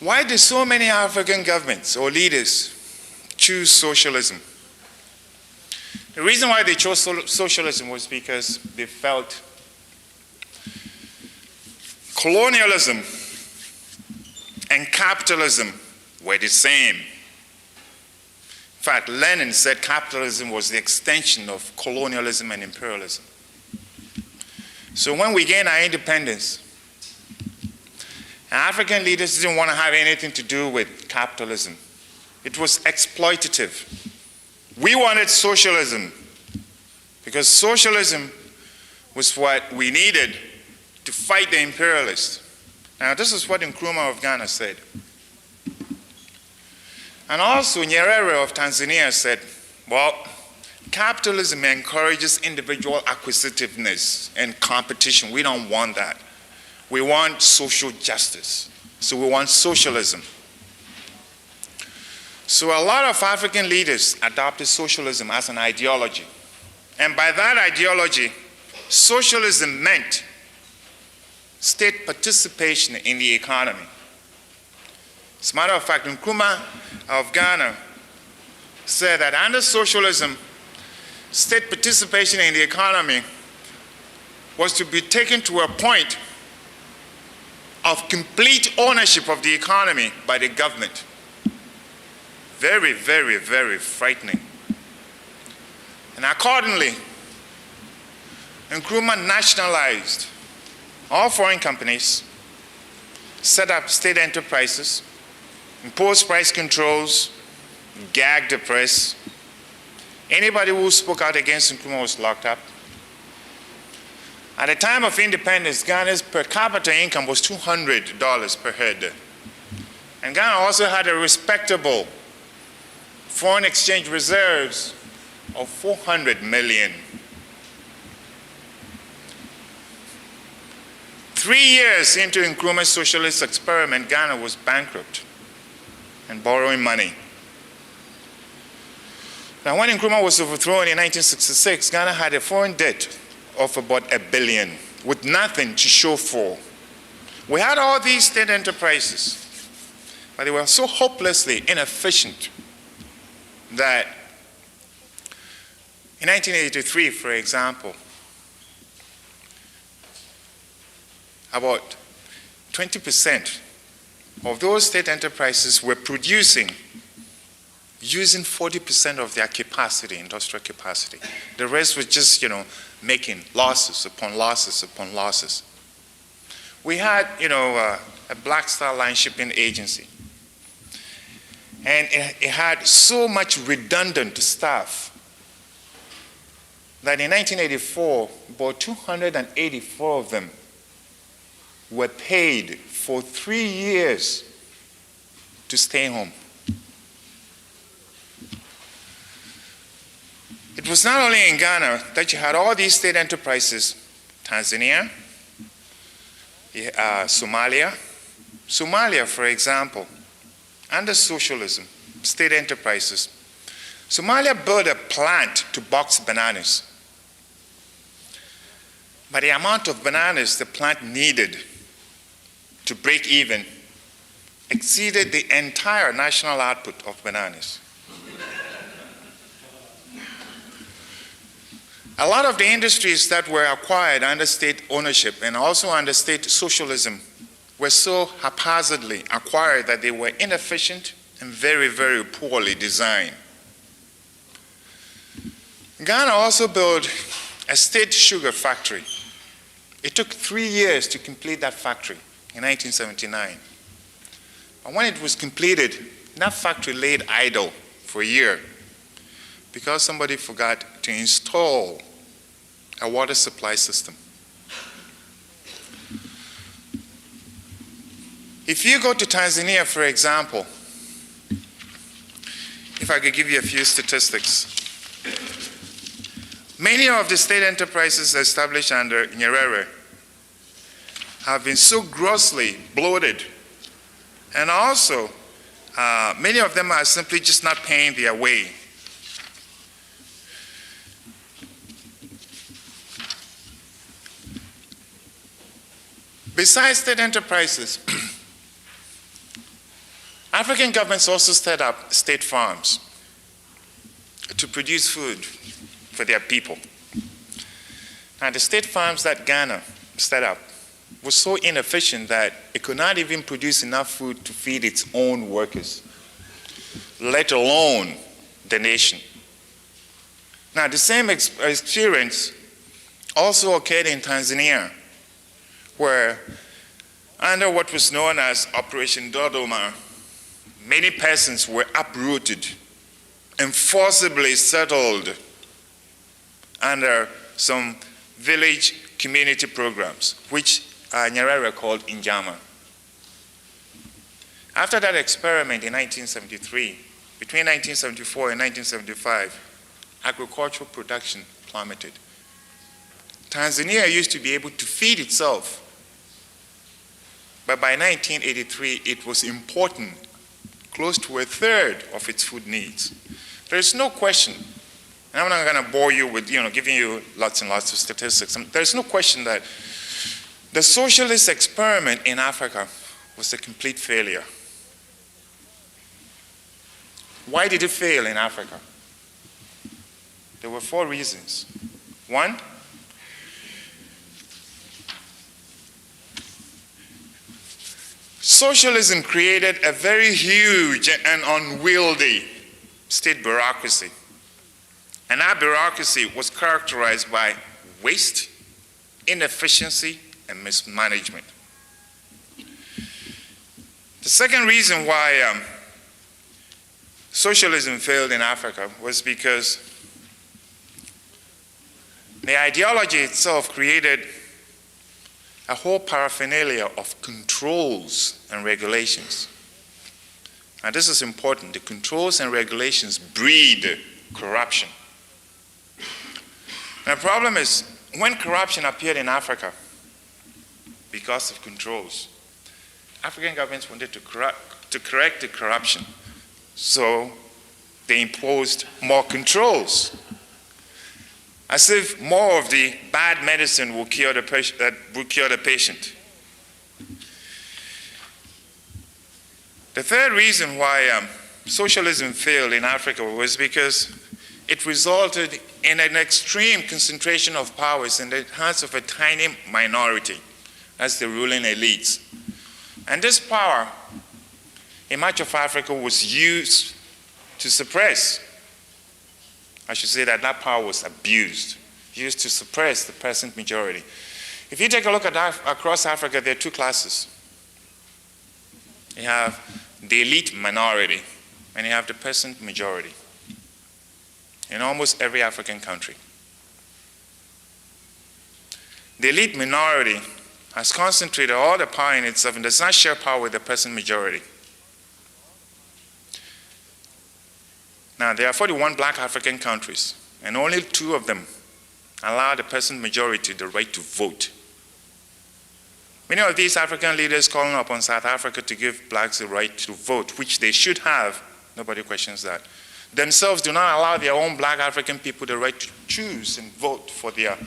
Why do so many African governments or leaders choose socialism? The reason why they chose socialism was because they felt colonialism and capitalism were the same. In fact, Lenin said capitalism was the extension of colonialism and imperialism. So when we gained our independence, African leaders didn't want to have anything to do with capitalism. It was exploitative. We wanted socialism because socialism was what we needed to fight the imperialists. Now, this is what Nkrumah of Ghana said. And also, Nyerere of Tanzania said, well, capitalism encourages individual acquisitiveness and competition. We don't want that. We want social justice. So we want socialism. So a lot of African leaders adopted socialism as an ideology. And by that ideology, socialism meant state participation in the economy. As a matter of fact, Nkrumah of Ghana said that under socialism, state participation in the economy was to be taken to a point of complete ownership of the economy by the government. Very, very, very frightening. And accordingly, Nkrumah nationalized all foreign companies, set up state enterprises, imposed price controls, gagged the press. Anybody who spoke out against Nkrumah was locked up. At the time of independence, Ghana's per capita income was $200 per head. And Ghana also had a respectable foreign exchange reserves of 400 million. 3 years into Nkrumah's socialist experiment, Ghana was bankrupt and borrowing money. Now, when Nkrumah was overthrown in 1966, Ghana had a foreign debt of about $1 billion with nothing to show for. We had all these state enterprises, but they were so hopelessly inefficient that in 1983, for example, about 20% of those state enterprises were producing using 40% of their capacity, industrial capacity. The rest was just, making losses upon losses upon losses. We had, a Black Star Line shipping agency. And it had so much redundant staff that in 1984, about 284 of them were paid for 3 years to stay home. It was not only in Ghana that you had all these state enterprises, Tanzania, Somalia. Somalia, for example, under socialism, state enterprises, Somalia built a plant to box bananas. But the amount of bananas the plant needed to break even exceeded the entire national output of bananas. A lot of the industries that were acquired under state ownership and also under state socialism were so haphazardly acquired that they were inefficient and very, very poorly designed. Ghana also built a state sugar factory. It took 3 years to complete that factory in 1979. And when it was completed, that factory laid idle for a year because somebody forgot to install a water supply system. If you go to Tanzania, for example, if I could give you a few statistics, many of the state enterprises established under Nyerere have been so grossly bloated, and also many of them are simply just not paying their way. Besides state enterprises, African governments also set up state farms to produce food for their people. Now, the state farms that Ghana set up were so inefficient that it could not even produce enough food to feed its own workers, let alone the nation. Now, the same experience also occurred in Tanzania, where under what was known as Operation Dodoma, many persons were uprooted and forcibly settled under some village community programs, which Nyerere called Injama. After that experiment in 1973, between 1974 and 1975, agricultural production plummeted. Tanzania used to be able to feed itself, but by 1983, it was importing close to a third of its food needs. There's no question, and I'm not going to bore you with giving you lots and lots of statistics. There's no question that the socialist experiment in Africa was a complete failure. Why did it fail in Africa? There were 4 reasons. 1, socialism created a very huge and unwieldy state bureaucracy. And that bureaucracy was characterized by waste, inefficiency, and mismanagement. The second reason why socialism failed in Africa was because the ideology itself created a whole paraphernalia of controls and regulations. And this is important. The controls and regulations breed corruption. And the problem is, when corruption appeared in Africa, because of controls, African governments wanted to correct the corruption. So they imposed more controls, as if more of the bad medicine will cure the patient. The third reason why socialism failed in Africa was because it resulted in an extreme concentration of powers in the hands of a tiny minority, as the ruling elites. And this power in much of Africa was used to suppress. I should say that power was abused, used to suppress the peasant majority. If you take a look at across Africa, there are 2 classes. You have the elite minority, and you have the peasant majority in almost every African country. The elite minority has concentrated all the power in itself and does not share power with the peasant majority. Now, there are 41 black African countries, and only 2 of them allow the peasant majority the right to vote. Many of these African leaders calling upon South Africa to give blacks the right to vote, which they should have, nobody questions that, themselves do not allow their own black African people the right to choose and vote for their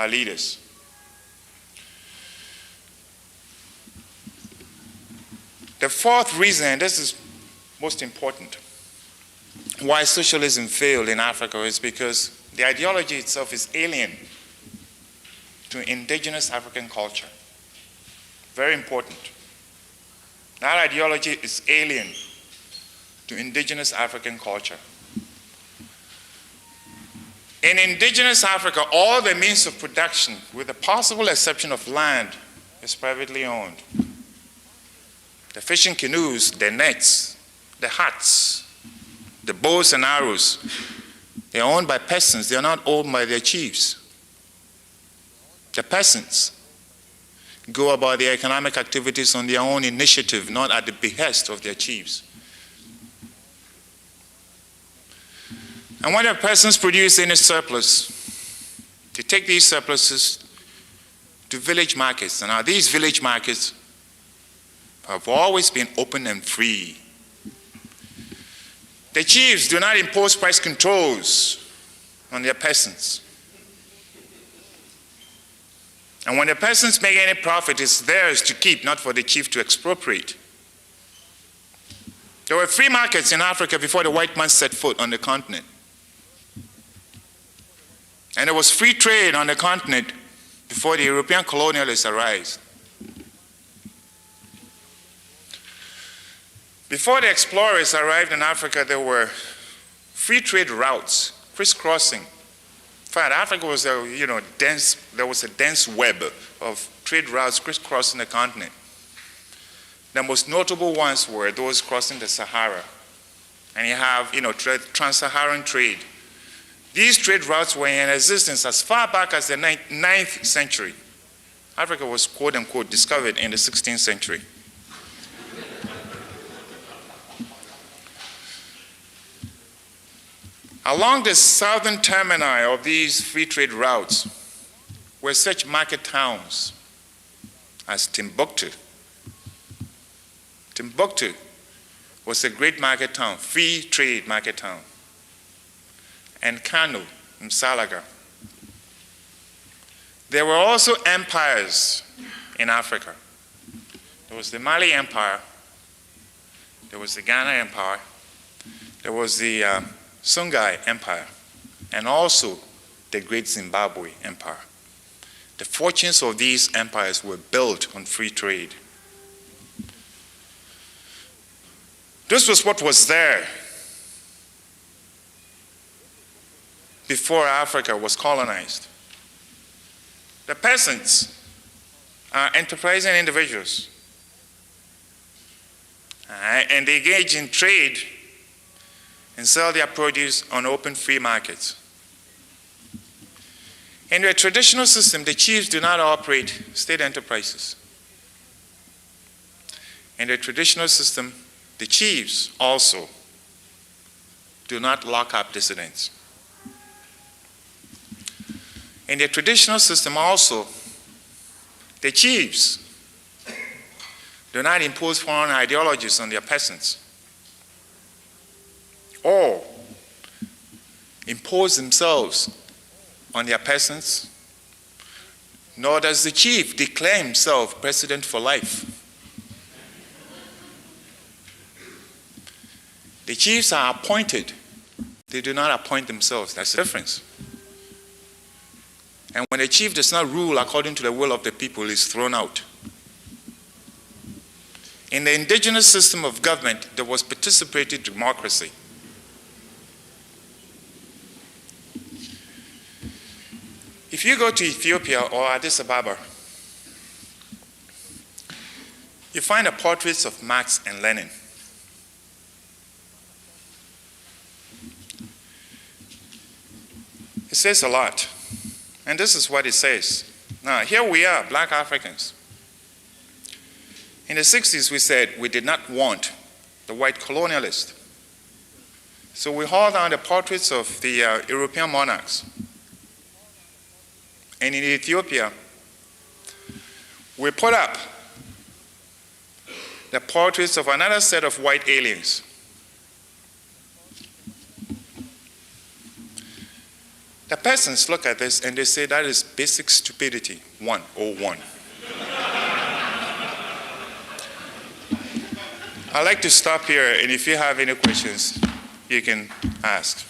leaders. The 4th reason, and this is most important, why socialism failed in Africa is because the ideology itself is alien to indigenous African culture. Very important. That ideology is alien to indigenous African culture. In indigenous Africa, all the means of production, with the possible exception of land, is privately owned. The fishing canoes, the nets, the huts, the bows and arrows, they are owned by peasants. They are not owned by their chiefs. The peasants go about their economic activities on their own initiative, not at the behest of their chiefs. And when the peasants produce any surplus, they take these surpluses to village markets. And now these village markets have always been open and free. The chiefs do not impose price controls on their peasants. And when the peasants make any profit, it's theirs to keep, not for the chief to expropriate. There were free markets in Africa before the white man set foot on the continent. And there was free trade on the continent before the European colonialists arrived. Before the explorers arrived in Africa, there were free trade routes crisscrossing. In fact, Africa was there was a dense web of trade routes crisscrossing the continent. The most notable ones were those crossing the Sahara. And you have, trans-Saharan trade. These trade routes were in existence as far back as the 9th century. Africa was, quote unquote, discovered in the 16th century. Along the southern termini of these free trade routes were such market towns as Timbuktu. Timbuktu was a great market town, free trade market town. And Kano in Salaga. There were also empires in Africa. There was the Mali Empire, there was the Ghana Empire, there was the Songhai Empire, and also the great Zimbabwe Empire. The fortunes of these empires were built on free trade. This was what was there before Africa was colonized. The peasants are enterprising individuals, and they engage in trade and sell their produce on open free markets. In the traditional system, the chiefs do not operate state enterprises. In the traditional system, the chiefs also do not lock up dissidents. In the traditional system also, the chiefs do not impose foreign ideologies on their peasants or impose themselves on their peasants, nor does the chief declare himself president for life. The chiefs are appointed. They do not appoint themselves. That's the difference. And when a chief does not rule according to the will of the people, he is thrown out. In the indigenous system of government, there was participatory democracy. If you go to Ethiopia or Addis Ababa, you find the portraits of Marx and Lenin. It says a lot. And this is what it says. Now, here we are, black Africans. In the 60s, we said we did not want the white colonialist. So we hauled down the portraits of the European monarchs. And in Ethiopia, we put up the portraits of another set of white aliens. The peasants look at this and they say that is basic stupidity, 101. I'd like to stop here, and if you have any questions, you can ask.